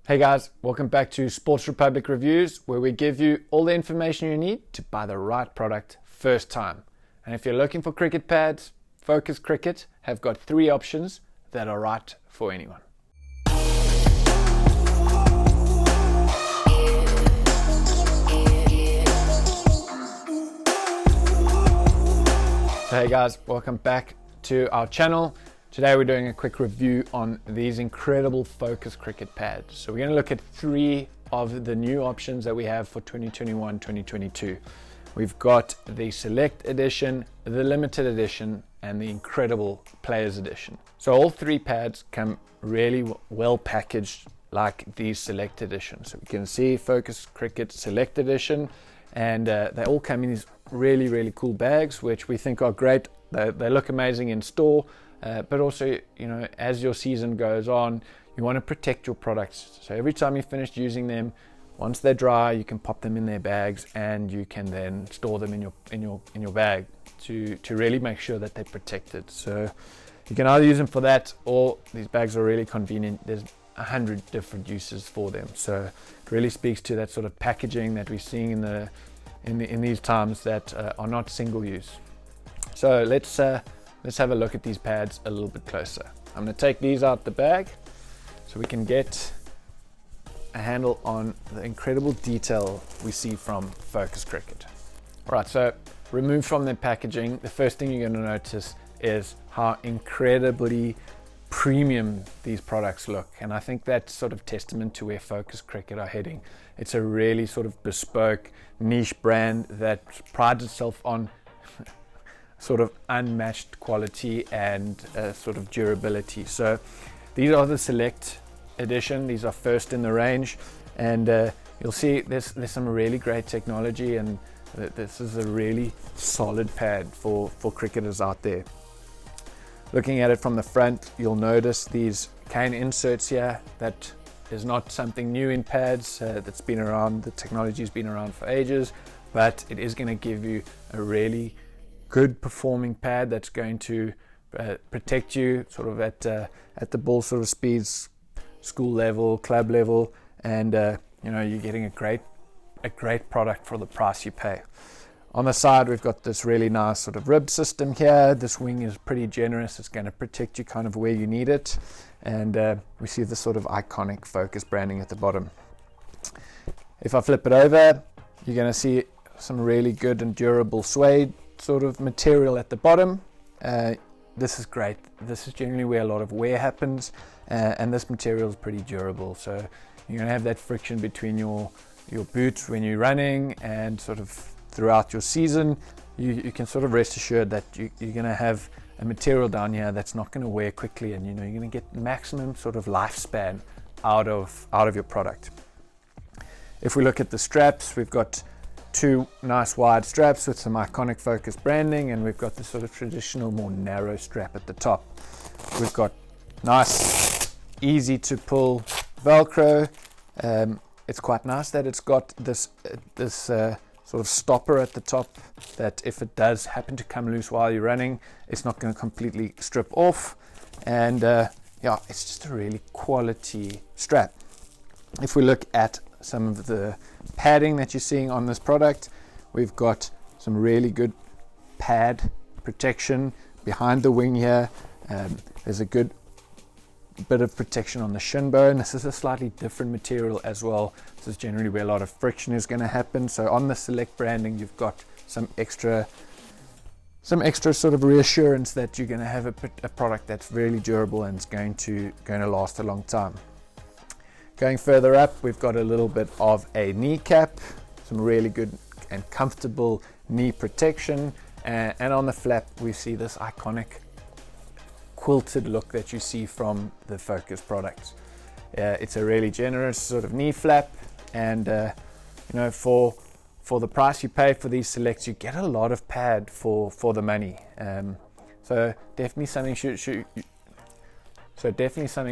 Hey guys, welcome back to Sports Republic Reviews, where we give you all the information you need to buy the right product first time. And if you're looking for cricket pads, Focus Cricket have got 3 options that are right for anyone. So hey guys, welcome back to our channel. Today we're doing a quick review on these incredible Focus Cricket pads. So we're going to look at 3 of the new options that we have for 2021-2022. We've got the Select Edition, the Limited Edition, and the Incredible Players Edition. So all 3 pads come really well packaged like these Select Editions. So we can see Focus Cricket Select Edition, and they all come in these really cool bags, which we think are great. They look amazing in store. But also, as your season goes on, you want to protect your products. So every time you finish using them, once they're dry, you can pop them in their bags, and you can then store them in your bag to really make sure that they're protected. So you can either use them for that, or these bags are really convenient. There's 100 different uses for them. So it really speaks to that sort of packaging that we're seeing in these times that are not single use. So let's have a look at these pads a little bit closer. I'm going to take these out the bag so we can get a handle on the incredible detail we see from Focus Cricket. Alright, so removed from their packaging, the first thing you're going to notice is how incredibly premium these products look, and I think that's sort of testament to where Focus Cricket are heading. It's a really sort of bespoke niche brand that prides itself on sort of unmatched quality and sort of durability. So these are the Select Edition. These are first in the range, and you'll see there's some really great technology, and this is a really solid pad for cricketers out there. Looking at it from the front, you'll notice these cane inserts here. That is not something new in pads. That's been around. The technology's been around for ages, but it is going to give you a really good performing pad that's going to protect you sort of at the ball sort of speeds, school level, club level, and you're getting a great product for the price you pay. On the side, we've got this really nice sort of rib system here. This wing is pretty generous. It's going to protect you kind of where you need it, and we see the sort of iconic Focus branding at the bottom. If I flip it over, you're going to see some really good and durable suede sort of material at the bottom. This is great. This is generally where a lot of wear happens, and this material is pretty durable. So you're going to have that friction between your boots when you're running, and sort of throughout your season, you can sort of rest assured that you're going to have a material down here that's not going to wear quickly, and you're going to get maximum sort of lifespan out of your product. If we look at the straps, we've got 2 nice wide straps with some iconic Focus branding, and we've got the sort of traditional more narrow strap at the top. We've got nice easy to pull Velcro. It's quite nice that it's got this sort of stopper at the top, that if it does happen to come loose while you're running, it's not going to completely strip off. And it's just a really quality strap. If we look at some of the padding that you're seeing on this product, we've got some really good pad protection behind the wing here. There's a good bit of protection on the shin bone. This is a slightly different material as well. This is generally where a lot of friction is going to happen. So on the Select branding, you've got some extra sort of reassurance that you're going to have a product that's really durable and is going to last a long time. Going further up, we've got a little bit of a knee cap, some really good and comfortable knee protection, and on the flap we see this iconic quilted look that you see from the Focus products. It's a really generous sort of knee flap, and for the price you pay for these Selects, you get a lot of pad for the money. So definitely something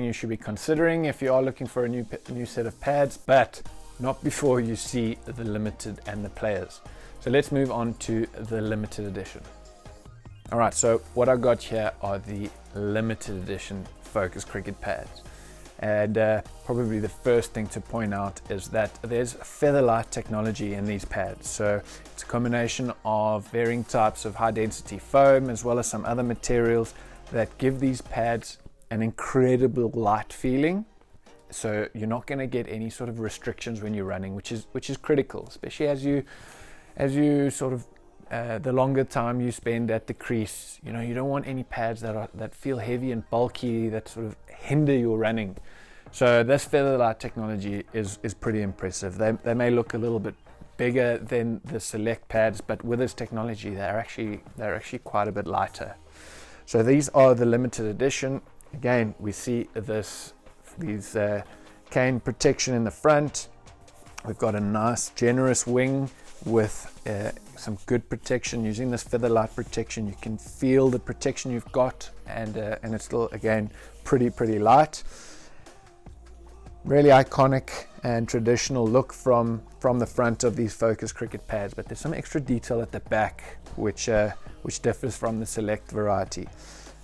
you should be considering if you are looking for a new set of pads, but not before you see the Limited and the Players. So let's move on to the Limited Edition. Alright, so what I got here are the Limited Edition Focus Cricket pads. And probably the first thing to point out is that there's Featherlight technology in these pads. So it's a combination of varying types of high density foam as well as some other materials that give these pads an incredible light feeling. So you're not going to get any sort of restrictions when you're running, which is critical, especially as you sort of the longer time you spend at the crease. You know, you don't want any pads that feel heavy and bulky that sort of hinder your running. So this Featherlight technology is pretty impressive. They may look a little bit bigger than the Select pads, but with this technology they're actually quite a bit lighter. So these are the limited edition. Again, we see these cane protection in the front. We've got a nice generous wing with some good protection. Using this Featherlight protection, you can feel the protection you've got, and it's still, again, pretty light. Really iconic and traditional look from the front of these Focus Cricket pads, but there's some extra detail at the back which differs from the Select variety.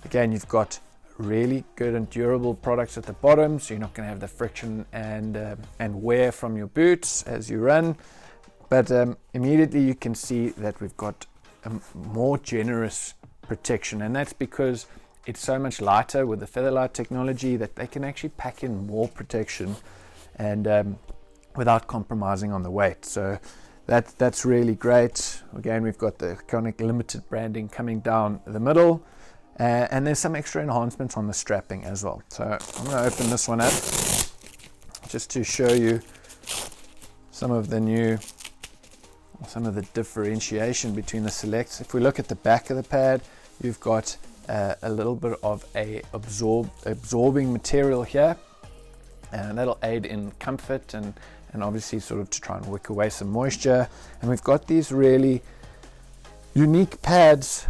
Again, you've got really good and durable products at the bottom, so you're not going to have the friction and wear from your boots as you run. But immediately you can see that we've got a more generous protection, and that's because it's so much lighter with the Featherlight technology that they can actually pack in more protection and without compromising on the weight. So that's really great. Again, we've got the iconic limited branding coming down the middle. And there's some extra enhancements on the strapping as well. So I'm going to open this one up just to show you some of the differentiation between the Selects. If we look at the back of the pad, you've got a little bit of a absorbing material here, and that'll aid in comfort and obviously sort of to try and wick away some moisture. And we've got these really unique pads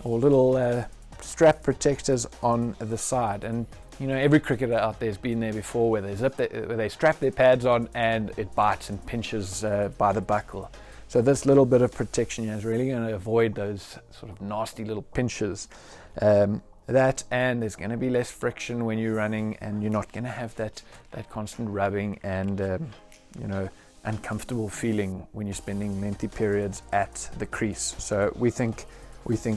or little strap protectors on the side, and you know, every cricketer out there has been there before where they strap their pads on and it bites and pinches by the buckle. So this little bit of protection is really going to avoid those sort of nasty little pinches. And there's going to be less friction when you're running, and you're not going to have that constant rubbing and uncomfortable feeling when you're spending lengthy periods at the crease. So we think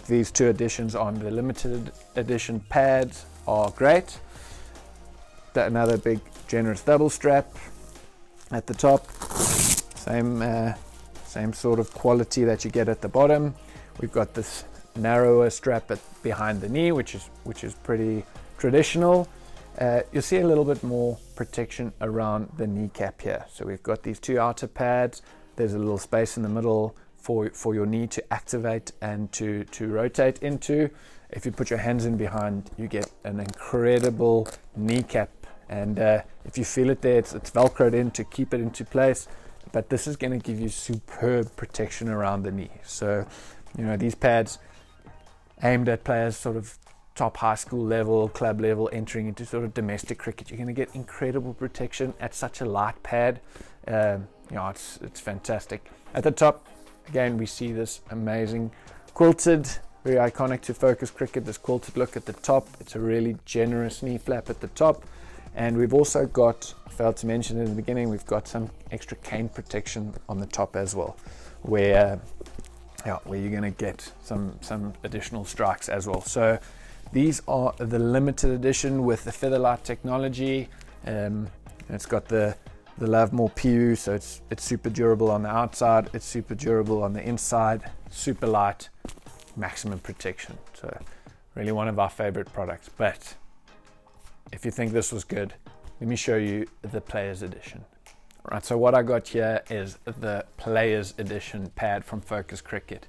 these two additions on the limited edition pads are great. Another big generous double strap at the top, same sort of quality that you get at the bottom. We've got this narrower strap behind the knee, which is pretty traditional. You'll see a little bit more protection around the kneecap here. So we've got these two outer pads. There's a little space in the middle for your knee to activate and to rotate into. If you put your hands in behind, you get an incredible kneecap, and if you feel it there, it's velcroed in to keep it into place, but this is going to give you superb protection around the knee. So you know, these pads aimed at players sort of top high school level, club level, entering into sort of domestic cricket, you're going to get incredible protection at such a light pad. It's fantastic. At the top, again, we see this amazing quilted, very iconic to Focus Cricket, this quilted look at the top. It's a really generous knee flap at the top. And we've also got, failed to mention in the beginning, we've got some extra cane protection on the top as well, where you're going to get some additional strikes as well. So these are the limited edition with the Featherlight technology. It's got the Lovemore PU, so it's super durable on the outside, it's super durable on the inside, super light, maximum protection. So really one of our favorite products. But if you think this was good, let me show you the Players Edition. Right, so what I got here is the Players Edition pad from Focus Cricket.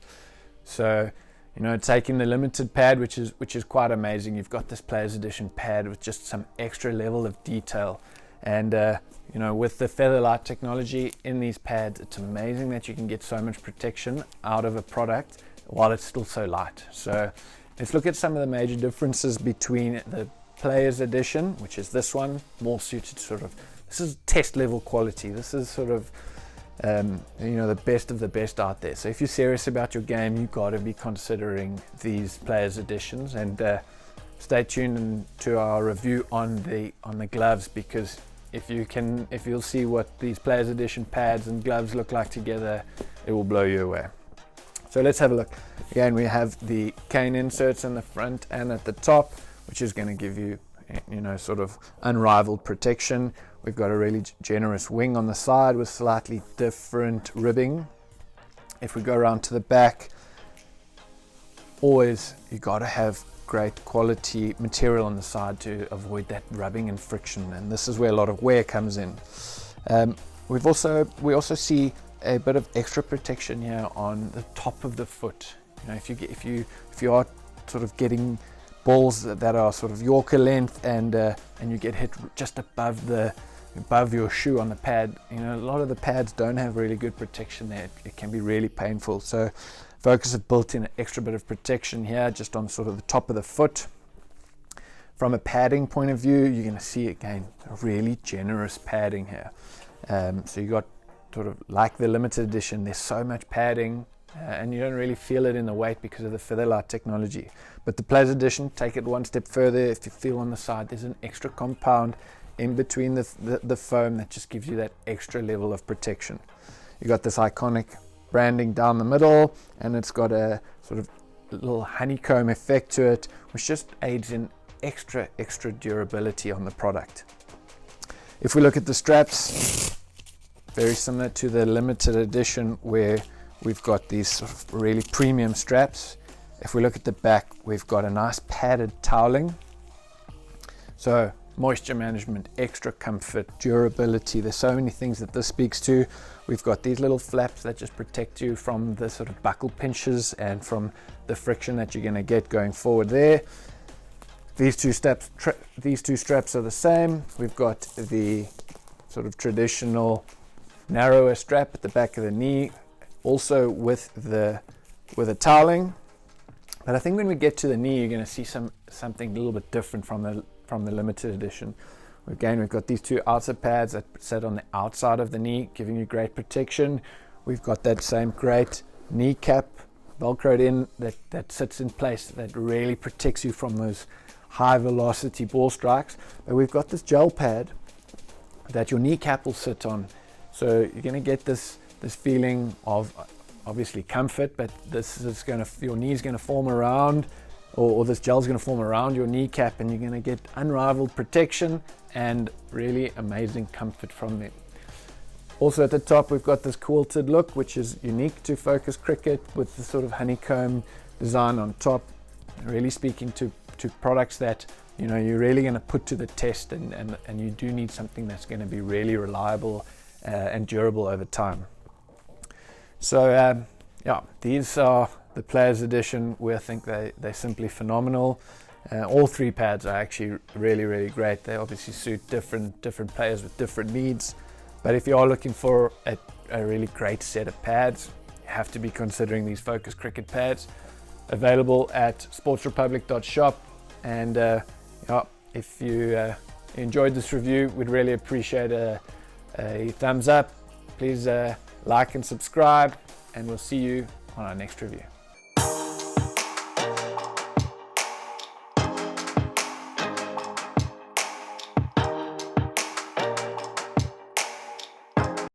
So, you know, taking the limited pad, which is quite amazing, you've got this Players Edition pad with just some extra level of detail. And you know, with the Featherlight technology in these pads, it's amazing that you can get so much protection out of a product while it's still so light. So let's look at some of the major differences between the Players Edition, which is this one, more suited sort of, this is test level quality. This is sort of the best of the best out there. So if you're serious about your game, you've got to be considering these Players Editions. And stay tuned to our review on the gloves, because if you'll see what these Players Edition pads and gloves look like together, it will blow you away. So let's have a look. Again, we have the cane inserts in the front and at the top, which is going to give you, sort of unrivaled protection. We've got a really generous wing on the side with slightly different ribbing. If we go around to the back, always you got to have great quality material on the side to avoid that rubbing and friction, and this is where a lot of wear comes in. We also see a bit of extra protection here on the top of the foot. If you are sort of getting balls that are sort of Yorker length and you get hit just above your shoe on the pad, a lot of the pads don't have really good protection there. It can be really painful. So Focus have built in an extra bit of protection here just on sort of the top of the foot. From a padding point of view, you're going to see again a really generous padding here. So you got sort of like the limited edition, there's so much padding and you don't really feel it in the weight because of the Featherlight technology. But the Players Edition, take it one step further. If you feel on the side, there's an extra compound in between the foam that just gives you that extra level of protection. You got this iconic branding down the middle, and it's got a sort of little honeycomb effect to it, which just aids in extra durability on the product. If we look at the straps, very similar to the limited edition where we've got these sort of really premium straps. If we look at the back, we've got a nice padded toweling. So moisture management, extra comfort, durability. There's so many things that this speaks to. We've got these little flaps that just protect you from the sort of buckle pinches and from the friction that you're going to get going forward there. These two straps are the same. We've got the sort of traditional narrower strap at the back of the knee, also with a toweling. But I think when we get to the knee, you're going to see something a little bit different from the limited edition. Again, we've got these two outer pads that sit on the outside of the knee, giving you great protection. We've got that same great knee cap velcroed in that sits in place, that really protects you from those high velocity ball strikes. But we've got this gel pad that your kneecap will sit on. So you're going to get this feeling of obviously comfort, but your knee's going to form around, or this gel's going to form around your kneecap, and you're going to get unrivaled protection and really amazing comfort from it. Also at the top, we've got this quilted look, which is unique to Focus Cricket, with the sort of honeycomb design on top, really speaking to products that you're really going to put to the test, and you do need something that's going to be really reliable and durable over time. So these are the Players Edition. I think they're simply phenomenal. All three pads are actually really great. They obviously suit different players with different needs, but if you are looking for a really great set of pads, you have to be considering these Focus Cricket pads, available at sportsrepublic.shop. And if you enjoyed this review, we'd really appreciate a thumbs up. Please like and subscribe, and we'll see you on our next review.